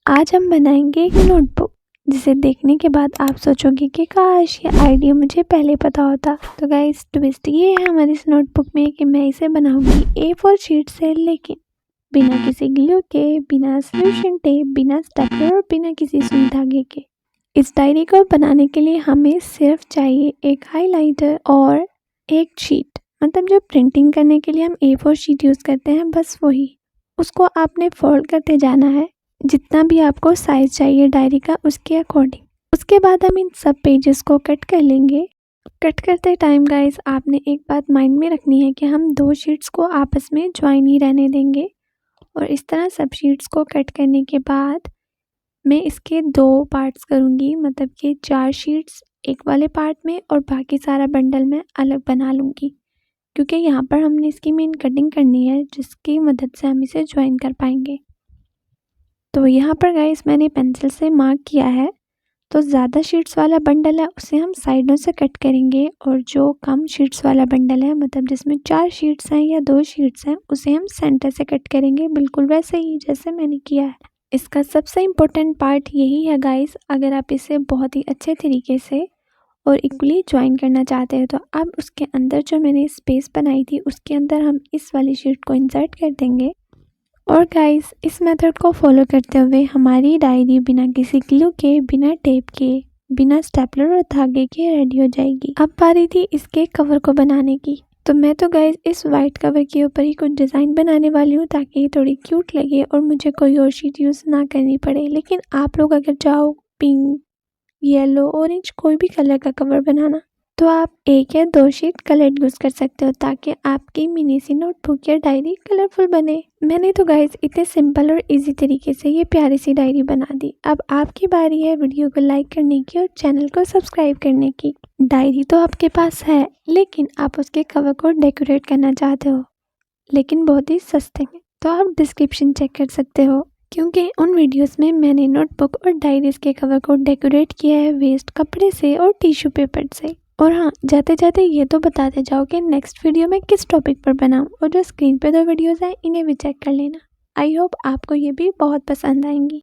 आज हम बनाएंगे एक नोटबुक जिसे देखने के बाद आप सोचोगे कि काश ये आइडिया मुझे पहले पता होता। तो गाइस ट्विस्ट ये है हमारी इस नोटबुक में कि मैं इसे बनाऊंगी A4 शीट से, लेकिन बिना किसी ग्लू के, बिना सोल्यूशन टेप, बिना स्टेपलर और बिना किसी सुई धागे के। इस डायरी को बनाने के लिए हमें सिर्फ चाहिए एक हाइलाइटर और एक शीट, मतलब जो प्रिंटिंग करने के लिए हम A4 शीट यूज़ करते हैं, बस वही। उसको आपने फोल्ड करते जाना है जितना भी आपको साइज चाहिए डायरी का, उसके अकॉर्डिंग। उसके बाद हम इन सब पेजेस को कट कर लेंगे। कट करते टाइम गाइस आपने एक बात माइंड में रखनी है कि हम दो शीट्स को आपस में ज्वाइन ही रहने देंगे। और इस तरह सब शीट्स को कट करने के बाद मैं इसके दो पार्ट्स करूँगी, मतलब कि 4 शीट्स एक वाले पार्ट में और बाकी सारा बंडल मैं अलग बना लूँगी, क्योंकि यहाँ पर हमने इसकी मेन कटिंग करनी है जिसकी मदद से हम इसे ज्वाइन कर पाएंगे। तो यहाँ पर गाइस मैंने पेंसिल से मार्क किया है। तो ज़्यादा शीट्स वाला बंडल है उसे हम साइडों से कट करेंगे, और जो कम शीट्स वाला बंडल है, मतलब जिसमें 4 शीट्स हैं या 2 शीट्स हैं, उसे हम सेंटर से कट करेंगे, बिल्कुल वैसे ही जैसे मैंने किया है। इसका सबसे इम्पोर्टेंट पार्ट यही है गाइस, अगर आप इसे बहुत ही अच्छे तरीके से और इक्वली ज्वाइन करना चाहते हैं तो अब उसके अंदर जो मैंने स्पेस बनाई थी उसके अंदर हम इस वाली शीट को इंसर्ट कर देंगे। और गाइस इस मेथड को फॉलो करते हुए हमारी डायरी बिना किसी ग्लू के, बिना टेप के, बिना स्टेपलर और धागे के रेडी हो जाएगी। अब बारी थी इसके कवर को बनाने की। तो मैं तो गाइस इस वाइट कवर के ऊपर ही कुछ डिज़ाइन बनाने वाली हूँ ताकि ये थोड़ी क्यूट लगे और मुझे कोई और शीट यूज़ ना करनी पड़े। लेकिन आप लोग अगर चाहो पिंक, येलो, ऑरेंज कोई भी कलर का कवर बनाना तो आप 1 या 2 शीट कलर यूज़ कर सकते हो ताकि आपकी मिनी सी नोटबुक या डायरी कलरफुल बने। मैंने तो गाइस इतने सिंपल और इजी तरीके से ये प्यारी सी डायरी बना दी। अब आपकी बारी है वीडियो को लाइक करने की और चैनल को सब्सक्राइब करने की। डायरी तो आपके पास है, लेकिन आप उसके कवर को डेकोरेट करना चाहते हो, लेकिन बहुत ही सस्ते में, तो आप डिस्क्रिप्शन चेक कर सकते हो, क्योंकि उन वीडियोस में मैंने नोटबुक और डायरीज के कवर को डेकोरेट किया है वेस्ट कपड़े से और टिश्यू पेपर से। और हाँ, जाते जाते ये तो बताते जाओ कि नेक्स्ट वीडियो में किस टॉपिक पर बनाऊं, और जो स्क्रीन पे 2 वीडियोस हैं इन्हें भी चेक कर लेना। आई होप आपको ये भी बहुत पसंद आएंगी।